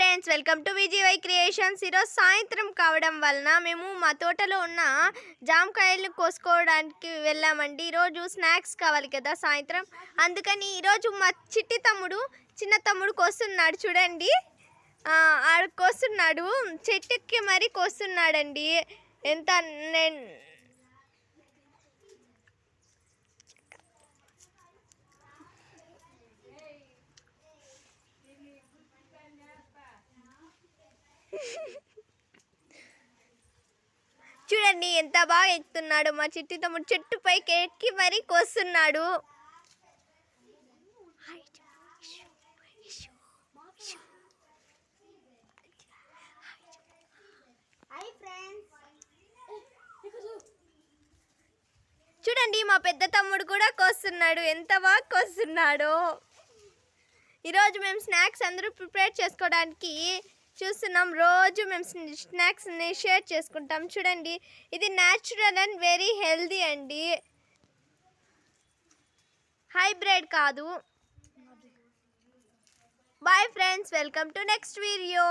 Friends, welcome to VGY creations. ఈరోజు సాయంత్రం కావడం వలన మేము మా తోటలో ఉన్న జామకాయలను కోసుకోవడానికి వెళ్ళామండి. ఈరోజు స్నాక్స్ కావాలి కదా సాయంత్రం, అందుకని ఈరోజు మా చిన్న తమ్ముడు కోస్తున్నాడు. చూడండి, ఆడ కోస్తున్నాడు, చెట్టుకి మరీ కోస్తున్నాడండి. ఎంత చూడండి ఎంత బాగా ఎక్కుతున్నాడు మా చిట్టి తమ్ముడు. చెట్టు పైకి ఎక్కి మరీ కోస్తున్నాడు. చూడండి, మా పెద్ద తమ్ముడు కూడా కోస్తున్నాడు. ఎంత బాగా కోస్తున్నాడో. ఈరోజు మేము స్నాక్స్ అందరూ ప్రిపేర్ చేసుకోవడానికి చూస్తున్నాం. రోజు మేము స్నాక్స్ని షేర్ చేసుకుంటాం. చూడండి, ఇది న్యాచురల్ అండ్ వెరీ హెల్దీ అండి, హైబ్రిడ్ కాదు. Bye friends, welcome to next video.